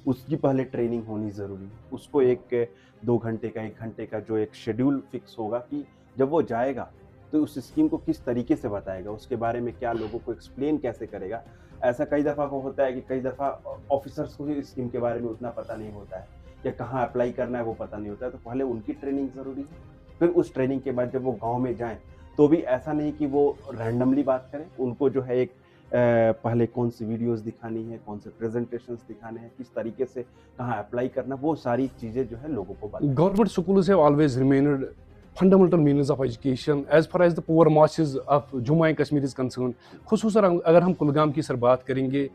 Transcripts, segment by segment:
उसकी पहले ट्रेनिंग होनी ज़रूरी है। उसको एक 2 घंटे का 1 घंटे का जो एक शेड्यूल फिक्स होगा कि जब वो जाएगा, तो उस स्कीम को किस तरीके से बताएगा, उसके बारे में क्या लोगों को एक्सप्लेन कैसे करेगा। ऐसा कई दफ़ा को होता है कि कई दफ़ा ऑफ़िसर्स को ही इस स्कीम के बारे में उतना पता नहीं होता है या कहाँ अप्लाई करना है वो पता नहीं होता है, तो पहले उनकी ट्रेनिंग ज़रूरी है। फिर उस ट्रेनिंग के बाद जब वो गाँव में जाएँ, तो भी ऐसा नहीं कि वो रैंडमली बात करें, उनको जो है एक पहले कौन-सी वीडियोज़ दिखानी है, कौन से प्रेज़ेंटेशंस दिखाने हैं, किस तरीके से कहाँ अप्लाई करना, वो सारी चीज़ें जो है लोगों को बताएँ। Government schools have always remained fundamental means of education as far as the poor masses of Jammu and Kashmir is concerned. खुसूसन अगर हम कुलगाम की सर बात करेंगे,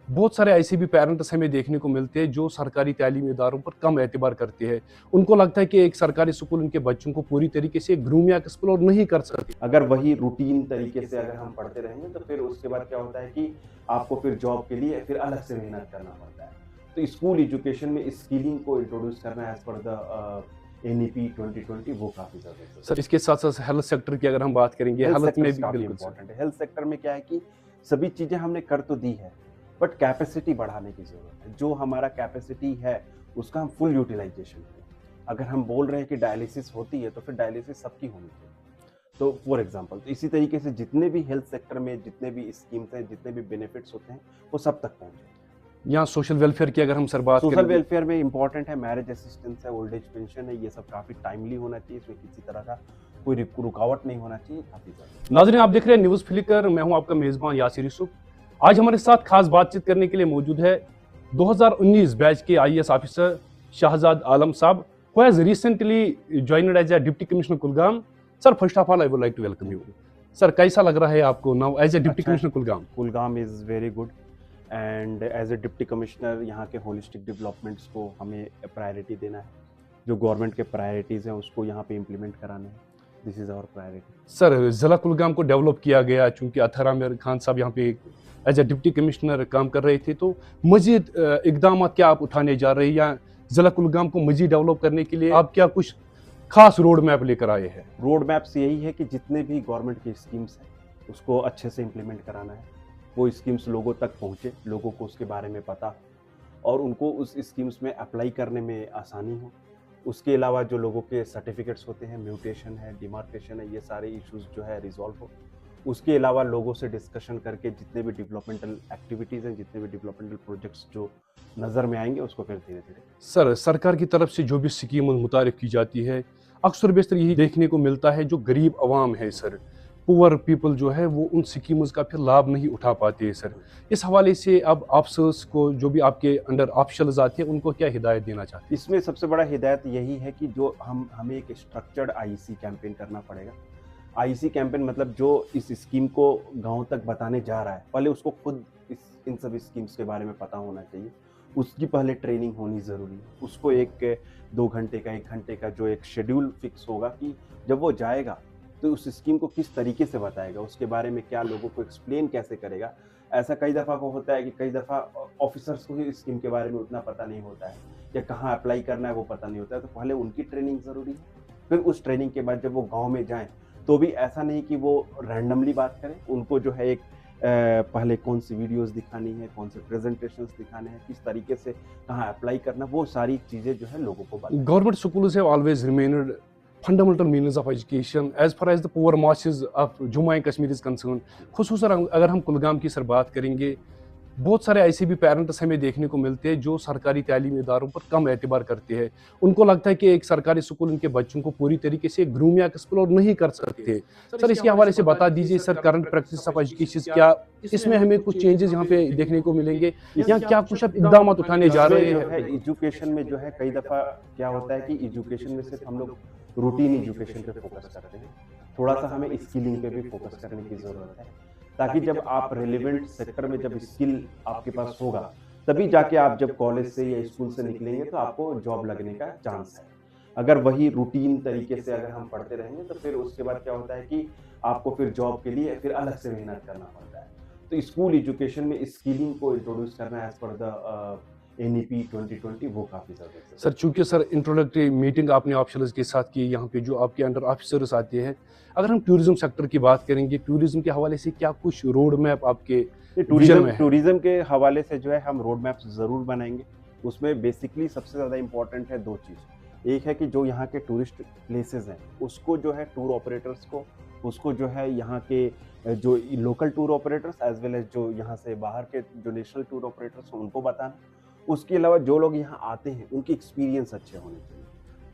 बहुत सारे ऐसे भी पेरेंट्स हमें देखने को मिलते हैं जो सरकारी तालीमी इदारों पर कम एतबार करते हैं। उनको लगता है कि एक सरकारी स्कूल उनके बच्चों को पूरी तरीके से ग्रूम या एक्सप्लोर नहीं कर सकती। अगर वही रूटीन तरीके से अगर हम पढ़ते रहेंगे, तो फिर उसके बाद क्या होता है कि आपको फिर जॉब के लिए फिर अलग से मेहनत करना पड़ता है। तो स्कूल एजुकेशन में स्किलिंग को इंट्रोड्यूस करना एज़ पर द एनईपी 2020 वो काफ़ी ज़रूरी है। सर इसके साथ-साथ हेल्थ सेक्टर की अगर हम बात करेंगे, हेल्थ हेल्थ में सेक्टर भी काफ़ी बिल्कुल सर। इम्पोर्टेंट है। हेल्थ सेक्टर में क्या है कि सभी चीज़ें हमने कर तो दी है, बट कैपेसिटी बढ़ाने की ज़रूरत है। जो हमारा कैपेसिटी है, उसका हम फुल यूटिलाइज़ेशन करें। अगर हम बोल रहे हैं कि डायलिसिस होती है, तो फिर डायलिसिस सबकी होनी चाहिए। तो फॉर एग्ज़ाम्पल तो इसी तरीके से जितने भी हेल्थ सेक्टर में जितने भी स्कीम्स हैं, जितने भी बेनिफिट्स होते हैं, वो सब तक पहुँचे। यहाँ सोशल वेलफेयर की अगर हम सर बात सोशल करेंगे, वेलफेयर में इम्पोर्टेंट है, मैरिज असिस्टेंस है, ओल्ड एज पेंशन है, ये सब काफ़ी टाइमली होना चाहिए, इसमें किसी तरह का कोई रुकावट नहीं होना चाहिए, काफ़ी ज़्यादा। नाज़रीन आप देख रहे हैं न्यूज़ फ्लिकर, मैं हूं आपका मेज़बान यासिर यूसुफ। आज हमारे साथ खास बातचीत करने के लिए मौजूद है 2019 बैच के आईएएस ऑफिसर शाहजाद आलम साहब, who has recently joined as a deputy commissioner Kulgam. Sir first of all I would like to welcome you. Sir कैसा लग रहा है आपको नाउ एज ए डिप्टी अच्छा commissioner Kulgam? Kulgam is very good and as a deputy commissioner यहाँ के holistic developments को हमें प्रायोरिटी देना है। जो गवर्नमेंट के प्रायोरिटीज़ हैं उसको यहाँ पे इम्प्लीमेंट कराना है। This is our priority. Sir जिला कुलगाम को डेवलप किया गया चूंकि अथर आमिर खान साहब यहाँ पे एज ए डिप्टी कमिश्नर काम कर रहे थे, तो मजीद इकदाम क्या आप उठाने जा रहे हैं या जिला कुलगाम को मजीद डेवलप करने के लिए आप क्या कुछ खास रोड मैप लेकर आए हैं? रोड मैप्स यही है कि जितने भी गवर्नमेंट की स्कीम्स हैं उसको अच्छे से इम्प्लीमेंट कराना है। वो स्कीम्स लोगों तक पहुँचे, लोगों को उसके बारे में पता हो और उनको उस स्कीम्स में अप्लाई करने में आसानी हो। उसके अलावा जो लोगों के सर्टिफिकेट्स होते हैं, म्यूटेशन है, डिमार्केशन है, ये सारे इश्यूज़ जो है रिज़ॉल्व हो। उसके अलावा लोगों से डिस्कशन करके जितने भी डेवलपमेंटल एक्टिविटीज़ हैं, जितने भी डेवलपमेंटल प्रोजेक्ट्स जो नज़र में आएँगे उसको फिर धीरे-धीरे। सर सरकार की तरफ से जो भी स्कीम मुतारिफ की जाती है, अक्सर बेशतर यही देखने को मिलता है जो गरीब आवाम है सर, पुअर पीपल जो है वो उन स्कीम्स का फिर लाभ नहीं उठा पाते हैं सर। इस हवाले से अब ऑफिसर्स को जो भी आपके अंडर ऑफिशियल्स आते हैं उनको क्या हिदायत देना चाहते हैं? इसमें सबसे बड़ा हिदायत यही है कि जो हमें एक स्ट्रक्चर्ड आईसी कैंपेन करना पड़ेगा। आईसी कैंपेन मतलब जो इस स्कीम को गाँव तक बताने जा रहा है, पहले उसको खुद इन सब स्कीम्स के बारे में पता होना चाहिए। उसकी पहले ट्रेनिंग होनी ज़रूरी है। उसको एक 2 घंटे का 1 घंटे का जो एक शेड्यूल फिक्स होगा कि जब वो जाएगा, तो उस स्कीम को किस तरीके से बताएगा, उसके बारे में क्या लोगों को एक्सप्लेन कैसे करेगा। ऐसा कई दफ़ा को होता है कि कई दफ़ा ऑफ़िसर्स को ही इस स्कीम के बारे में उतना पता नहीं होता है या कहाँ अप्लाई करना है वो पता नहीं होता है, तो पहले उनकी ट्रेनिंग ज़रूरी है। फिर उस ट्रेनिंग के बाद जब वो गाँव में जाएँ, तो भी ऐसा नहीं कि वो रैंडमली बात करें, उनको जो है एक पहले कौन-सी वीडियोज़ दिखानी है, कौन से प्रेज़ेंटेशंस दिखाने हैं, किस तरीके से कहाँ अप्लाई करना, वो सारी चीज़ें जो है लोगों को बताएँ। Government schools have always remained fundamental means of education as far as the poor masses of Jammu and Kashmir is concerned. खुसूसन अगर हम कुलगाम की सर बात करेंगे, बहुत सारे ऐसे भी पेरेंट्स हमें देखने को मिलते हैं जो सरकारी तालीमी इदारों पर कम एतबार करते हैं। उनको लगता है कि एक सरकारी स्कूल उनके बच्चों को पूरी तरीके से ग्रूम या एक्सप्लोर नहीं कर सकते। सर इसके हवाले से बता दीजिए sir, current practice of education क्या इसमें हमें कुछ चेंजेस यहाँ पे देखने को मिलेंगे या क्या कुछ अब इकदाम उठाने जा रहे जो है हैं? एजुकेशन में जो है कई दफ़ा क्या होता है कि एजुकेशन में सिर्फ हम लोग रूटीन एजुकेशन पे फोकस करते हैं। थोड़ा-सा हमें स्किलिंग पे भी फोकस करने की ज़रूरत है, ताकि जब आप रिलेवेंट सेक्टर में जब स्किल आपके पास होगा, तभी जाके आप जब कॉलेज से या स्कूल से निकलेंगे तो आपको जॉब लगने का चांस है। अगर वही रूटीन तरीके से अगर हम पढ़ते रहेंगे तो फिर उसके बाद क्या होता है कि आपको फिर जॉब के लिए फिर अलग से मेहनत करना पड़ता है। तो स्कूल एजुकेशन में स्किलिंग को इंट्रोड्यूस करना एज़ पर द एनईपी 2020 वो काफ़ी ज़रूरी है। सर चूंकि सर इंट्रोडक्टरी मीटिंग आपने ऑफिसर्स के साथ की, यहाँ पे जो आपके अंडर ऑफिसर्स आते हैं, अगर हम टूरिज्म सेक्टर की बात करेंगे, टूरिज्म के हवाले से क्या कुछ रोड मैप आपके विजन में है? टूरिज्म के हवाले से जो है हम रोड मैप्स ज़रूर बनाएँगे। उसमें बेसिकली सबसे ज़्यादा इम्पोर्टेंट है 2 चीज़। एक है कि जो यहाँ के टूरिस्ट प्लेसेस हैं, उसको जो है टूर ऑपरेटर्स को, उसको जो है यहाँ के जो local tour operators as well as जो यहाँ से बाहर के जो नेशनल टूर ऑपरेटर्स हैं, उनको बताना। उसके अलावा जो लोग यहाँ आते हैं, उनके एक्सपीरियंस अच्छे होने चाहिए।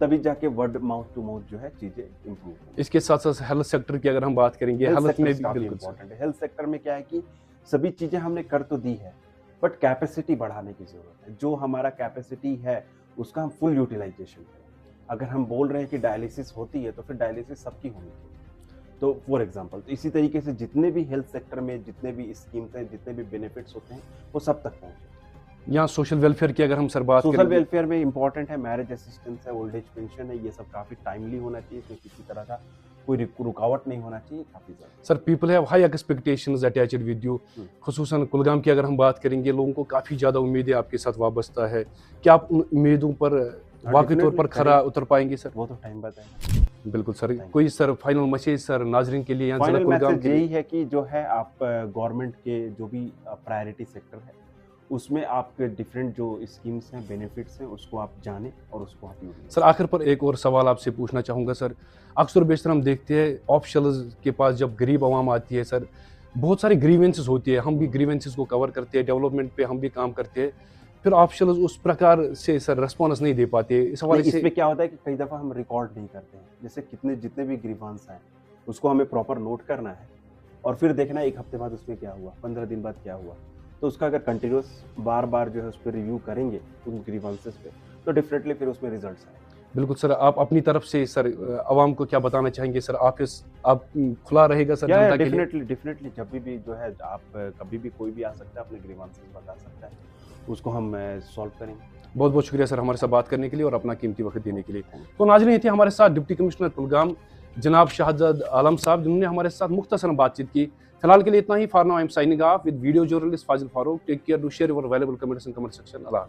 तभी जाके वर्ड माउथ टू माउथ जो है चीज़ें इम्प्रूव होंगी। इसके साथ-साथ हेल्थ सेक्टर की अगर हम बात करेंगे, हेल्थ में भी बिल्कुल इम्पोर्टेंट है। हेल्थ सेक्टर में क्या है कि सभी चीज़ें हमने कर तो दी है, बट कैपेसिटी बढ़ाने की ज़रूरत है। जो हमारा कैपेसिटी है, उसका हम फुल यूटिलाइज़ेशन करें। अगर हम बोल रहे हैं कि डायलिसिस होती है, तो फिर डायलिसिस सबकी होनी चाहिए। तो फॉर एग्ज़ाम्पल, तो इसी तरीके से जितने भी हेल्थ सेक्टर में जितने भी स्कीम्स हैं, जितने भी बेनिफिट्स होते हैं, वो सब तक पहुँचे। यहाँ सोशल वेलफेयर की अगर हम सर बात सोशल करेंगे, वेलफेयर में इम्पोर्टेंट है, मैरिज असिस्टेंस है, ओल्ड एज पेंशन है, ये सब काफ़ी टाइमली होना चाहिए, इसमें किसी तरह का कोई रुकावट नहीं होना चाहिए, काफ़ी ज़्यादा। Sir people have high expectations attached with you. खुसूसन कुलगाम की अगर हम बात करेंगे, लोगों को काफ़ी ज़्यादा उम्मीदें आपके साथ वाबस्ता है। क्या आप उन उम्मीदों पर वाकई तौर पर खरा उतर पाएंगे सर? वो तो टाइम बताएगा। बिल्कुल सर। कोई सर फाइनल मैसेज सर नाजरीन के लिए यहाँ फाइनल मैसेज यही है कि जो है आप गवर्नमेंट के जो भी प्रायोरिटी सेक्टर है, उसमें आप डिफरेंट जो स्कीम्स हैं, बेनिफिट्स हैं, उसको आप जानें और उसको आप यूज़। सर आखिर पर एक और सवाल आपसे पूछना चाहूँगा सर, अक्सर बेशतर हम देखते हैं ऑफिशियल्स के पास जब गरीब आवाम आती है सर, बहुत सारी ग्रीवेंसेस होती है, हम भी ग्रीवेंसेस को कवर करते हैं, डेवलपमेंट पे हम भी काम करते हैं, फिर ऑफिशियल्स उस प्रकार से सर रिस्पॉन्स नहीं दे पाते। इस हवाले से इसमें क्या होता है कि कई दफ़ा हम रिकॉर्ड नहीं करते हैं, जैसे जितने भी ग्रीवांस हैं, उसको हमें प्रॉपर नोट करना है और फिर देखना है 1 हफ्ते बाद उसमें क्या हुआ, 15 दिन बाद क्या हुआ। तो उसका अगर कंटिन्यूस बार-बार जो है उस पर रिव्यू करेंगे उन ग्रीवांसेस पे, तो डेफिनेटली फिर उसमें रिजल्ट्स आएंगे। बिल्कुल सर, आप अपनी तरफ से सर आवाम को क्या बताना चाहेंगे सर? ऑफिस आप खुला रहेगा सर जनता के लिए? डेफिनेटली जब भी जो है आप कभी भी कोई भी आ सकता है, अपने ग्रीवांसेस बता सकता है, उसको हम सॉल्व करेंगे। बहुत बहुत शुक्रिया सर हमारे साथ बात करने के लिए और अपना कीमती वक्त देने के लिए। तो नाज़रीन, ये थे हमारे साथ डिप्टी कमिश्नर कुलगाम जनाब शाहजाद आलम साहब, जिन्होंने हमारे साथ मुख्तसरन बातचीत की। फिलहाल के लिए इतना ही। For now I am signing off with video journalist Fazil Farooq. Take care, do share your valuable comments in comment section. Allah.